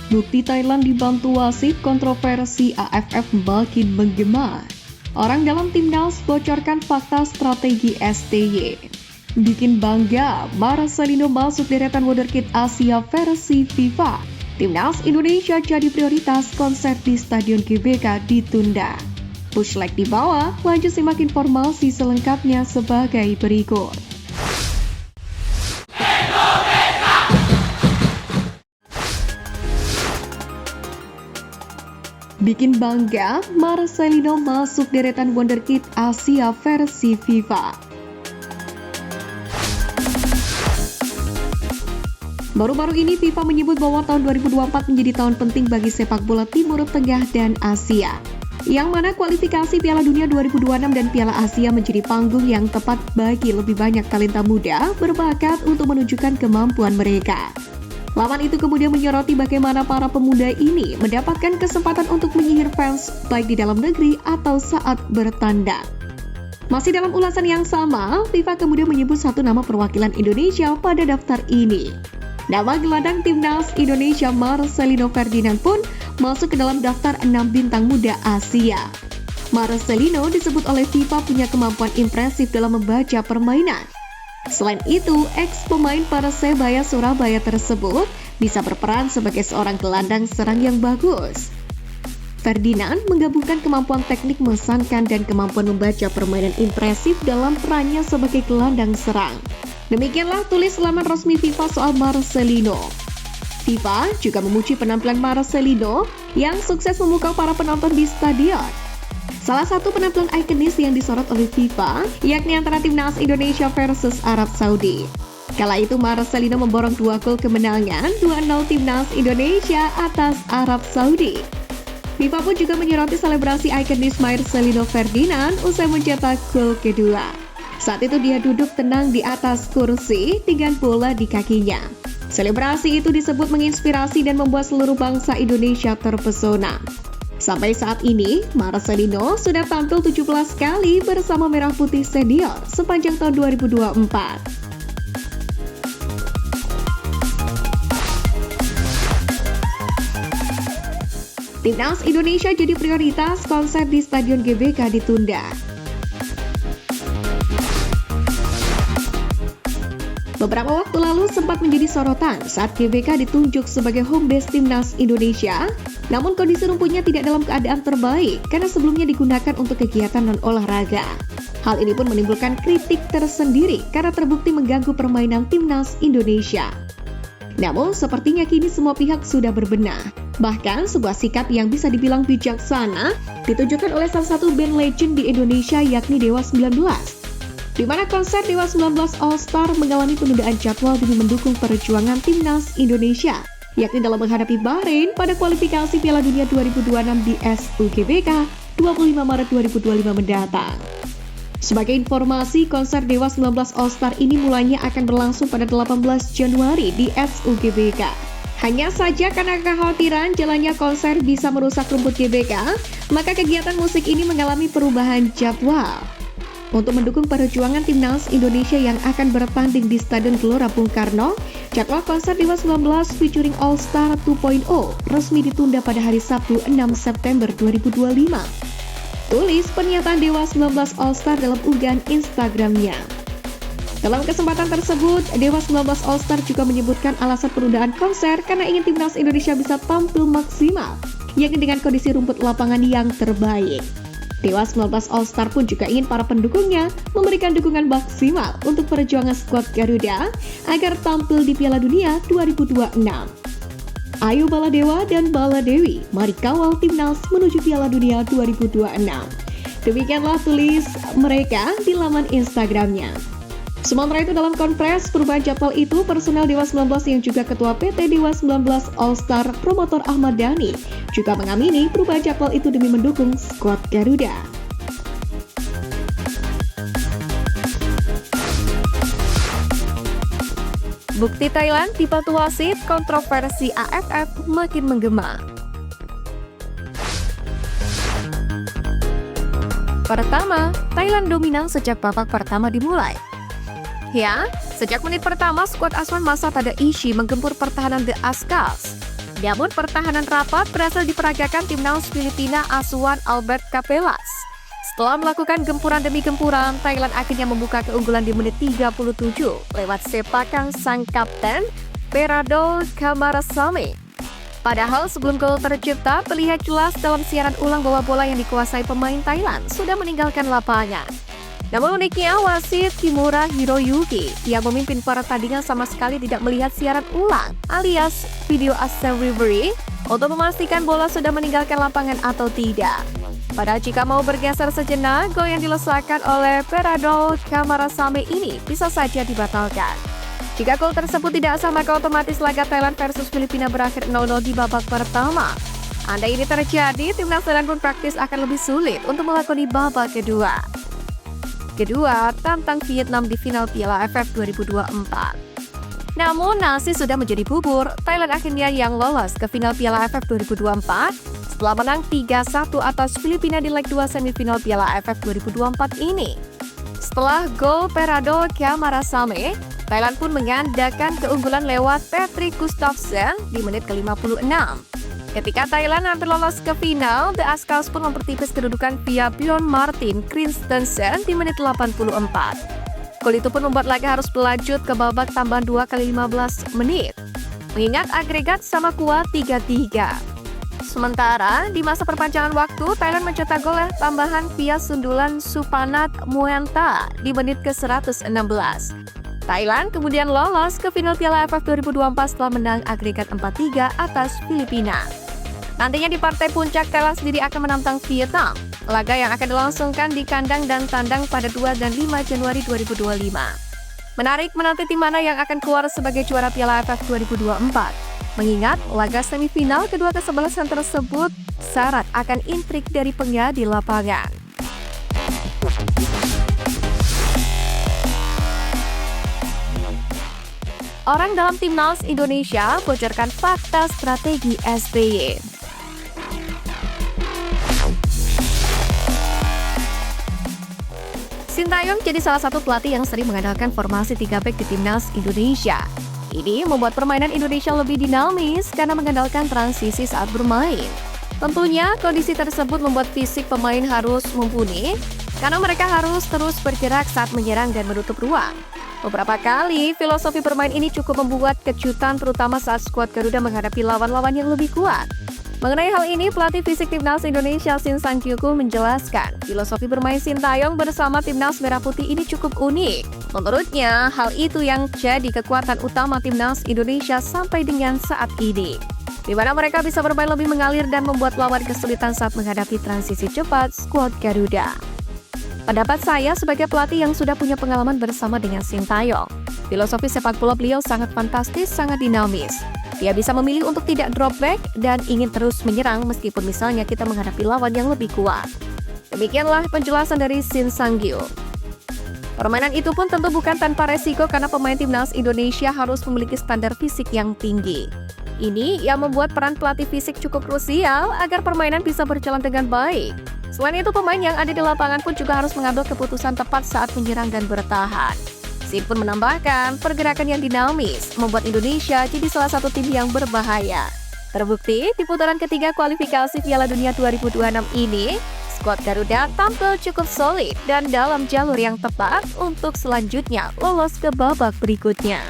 Bukti Thailand dibantu wasit, kontroversi AFF makin menggema. Orang dalam timnas bocorkan fakta strategi STY. Bikin bangga, Marcelino masuk deretan wonderkid Asia versi FIFA. Timnas Indonesia jadi prioritas, konser di Stadion GBK ditunda. Push like di bawah, lanjut simak informasi selengkapnya sebagai berikut. Bikin bangga, Marcelino masuk deretan wonderkid Asia versi FIFA. Baru-baru ini FIFA menyebut bahwa tahun 2024 menjadi tahun penting bagi sepak bola Timur Tengah dan Asia, yang mana kualifikasi Piala Dunia 2026 dan Piala Asia menjadi panggung yang tepat bagi lebih banyak talenta muda berbakat untuk menunjukkan kemampuan mereka. Laman itu kemudian menyoroti bagaimana para pemuda ini mendapatkan kesempatan untuk menyihir fans baik di dalam negeri atau saat bertandang. Masih dalam ulasan yang sama, FIFA kemudian menyebut satu nama perwakilan Indonesia pada daftar ini. Nama gelandang timnas Indonesia Marcelino Ferdinand pun masuk ke dalam daftar 6 bintang muda Asia. Marcelino disebut oleh FIFA punya kemampuan impresif dalam membaca permainan. Selain itu, ex-pemain Persebaya Surabaya tersebut bisa berperan sebagai seorang gelandang serang yang bagus. Ferdinand menggabungkan kemampuan teknik mengesankan dan kemampuan membaca permainan impresif dalam perannya sebagai gelandang serang. Demikianlah tulis laman resmi FIFA soal Marcelino. FIFA juga memuji penampilan Marcelino yang sukses memukau para penonton di stadion. Salah satu penampilan ikonis yang disorot oleh FIFA yakni antara timnas Indonesia versus Arab Saudi. Kala itu Marcelino memborong 2 gol kemenangan 2-0 timnas Indonesia atas Arab Saudi. FIFA pun juga menyoroti selebrasi ikonis Marcelino Ferdinand usai mencetak gol kedua. Saat itu dia duduk tenang di atas kursi dengan bola di kakinya. Selebrasi itu disebut menginspirasi dan membuat seluruh bangsa Indonesia terpesona. Sampai saat ini, Marcelino sudah tampil 17 kali bersama Merah Putih Senior sepanjang tahun 2024. Timnas Indonesia jadi prioritas, konser di Stadion GBK ditunda. Beberapa waktu lalu sempat menjadi sorotan saat GBK ditunjuk sebagai home base timnas Indonesia, namun kondisi rumputnya tidak dalam keadaan terbaik karena sebelumnya digunakan untuk kegiatan non-olahraga. Hal ini pun menimbulkan kritik tersendiri karena terbukti mengganggu permainan timnas Indonesia. Namun sepertinya kini semua pihak sudah berbenah. Bahkan sebuah sikap yang bisa dibilang bijaksana ditunjukkan oleh salah satu band legend di Indonesia yakni Dewa 19. Di mana konser Dewa 19 All Star mengalami penundaan jadwal demi mendukung perjuangan timnas Indonesia, yakni dalam menghadapi Bahrain pada kualifikasi Piala Dunia 2026 di SUGBK 25 Maret 2025 mendatang. Sebagai informasi, konser Dewa 19 All Star ini mulanya akan berlangsung pada 18 Januari di SUGBK. Hanya saja karena kekhawatiran jalannya konser bisa merusak rumput GBK, maka kegiatan musik ini mengalami perubahan jadwal. Untuk mendukung perjuangan timnas Indonesia yang akan bertanding di Stadion Gelora Bung Karno, jadwal konser Dewa 19 featuring All Star 2.0 resmi ditunda pada hari Sabtu 6 September 2025. Tulis pernyataan Dewa 19 All Star dalam unggahan Instagramnya. Dalam kesempatan tersebut, Dewa 19 All Star juga menyebutkan alasan penundaan konser karena ingin timnas Indonesia bisa tampil maksimal, yakni dengan kondisi rumput lapangan yang terbaik. Dewa 19 All Star pun juga ingin para pendukungnya memberikan dukungan maksimal untuk perjuangan skuad Garuda agar tampil di Piala Dunia 2026. Ayo Baladewa dan Baladewi, mari kawal timnas menuju Piala Dunia 2026. Demikianlah tulis mereka di laman Instagramnya. Sementara itu dalam konferensi perubahan jadwal itu, personel Dewa 19 yang juga Ketua PT Dewa 19 All Star promotor Ahmad Dhani juga mengamini perubahan jadwal itu demi mendukung skuad Garuda. Bukti Thailand dibantu wasit, kontroversi AFF makin menggema. Pertama, Thailand dominan sejak babak pertama dimulai. Ya, sejak menit pertama skuad asuhan Masa Tadaishi menggempur pertahanan The Ascals. Namun pertahanan rapat berhasil diperagakan timnas Filipina asuhan Albert Capelas. Setelah melakukan gempuran demi gempuran, Thailand akhirnya membuka keunggulan di menit 37 lewat sepakan sang kapten Peradol Camarasamy. Padahal sebelum gol tercipta, terlihat jelas dalam siaran ulang bahwa bola yang dikuasai pemain Thailand sudah meninggalkan lapangan. Namun uniknya, wasit Kimura Hiroyuki yang memimpin pertandingan sama sekali tidak melihat siaran ulang alias video assist referee untuk memastikan bola sudah meninggalkan lapangan atau tidak. Padahal jika mau bergeser sejenak, gol yang dilesakan oleh Peradol Camarasamy ini bisa saja dibatalkan. Jika gol tersebut tidak sah, maka otomatis laga Thailand versus Filipina berakhir 0-0 di babak pertama. Andai ini terjadi, timnas Thailand pun praktis akan lebih sulit untuk melakoni babak kedua. Kedua, tantang Vietnam di final Piala AFF 2024. Namun, nasi sudah menjadi bubur. Thailand akhirnya yang lolos ke final Piala AFF 2024 setelah menang 3-1 atas Filipina di leg 2 semifinal Piala AFF 2024 ini. Setelah gol Peradol Camarasamy, Thailand pun mengandalkan keunggulan lewat Patrick Gustafsson di menit ke-56. Ketika Thailand hampir lolos ke final, The Azkals pun mempertipis kedudukan via Bjorn Martin Christensen di menit 84. Gol itu pun membuat laga harus berlanjut ke babak tambahan 2 kali 15 menit. Mengingat agregat sama kuat 3-3. Sementara, di masa perpanjangan waktu, Thailand mencetak gol tambahan via sundulan Supanat Muenta di menit ke-116. Thailand kemudian lolos ke final Piala AFF 2024 setelah menang agregat 4-3 atas Filipina. Nantinya di partai puncak, Thailand sendiri akan menantang Vietnam. Laga yang akan dilangsungkan di kandang dan tandang pada 2 dan 5 Januari 2025. Menarik menanti tim mana yang akan keluar sebagai juara Piala AFF 2024. Mengingat laga semifinal kedua kesebelasan tersebut syarat akan intrik dari pengadil lapangan. Orang dalam timnas Indonesia bocorkan fakta strategi SBY. Sintayong jadi salah satu pelatih yang sering mengandalkan formasi 3 back di timnas Indonesia. Ini membuat permainan Indonesia lebih dinamis karena mengandalkan transisi saat bermain. Tentunya kondisi tersebut membuat fisik pemain harus mumpuni karena mereka harus terus bergerak saat menyerang dan menutup ruang. Beberapa kali, filosofi bermain ini cukup membuat kejutan terutama saat skuad Garuda menghadapi lawan-lawan yang lebih kuat. Mengenai hal ini, pelatih fisik timnas Indonesia Shin Sang-kyu menjelaskan, filosofi bermain Sintayong bersama timnas Merah Putih ini cukup unik. Menurutnya, hal itu yang jadi kekuatan utama timnas Indonesia sampai dengan saat ini, di mana mereka bisa bermain lebih mengalir dan membuat lawan kesulitan saat menghadapi transisi cepat skuad Garuda. Pendapat saya sebagai pelatih yang sudah punya pengalaman bersama dengan Sintayong, filosofi sepak bola beliau sangat fantastis, sangat dinamis. Dia bisa memilih untuk tidak drop back dan ingin terus menyerang meskipun misalnya kita menghadapi lawan yang lebih kuat. Demikianlah penjelasan dari Shin Sang-kyu. Permainan itu pun tentu bukan tanpa resiko karena pemain timnas Indonesia harus memiliki standar fisik yang tinggi. Ini yang membuat peran pelatih fisik cukup krusial agar permainan bisa berjalan dengan baik. Selain itu, pemain yang ada di lapangan pun juga harus mengambil keputusan tepat saat menyerang dan bertahan. Shin pun menambahkan, pergerakan yang dinamis membuat Indonesia jadi salah satu tim yang berbahaya. Terbukti, di putaran ketiga kualifikasi Piala Dunia 2026 ini, skuad Garuda tampil cukup solid dan dalam jalur yang tepat untuk selanjutnya lolos ke babak berikutnya.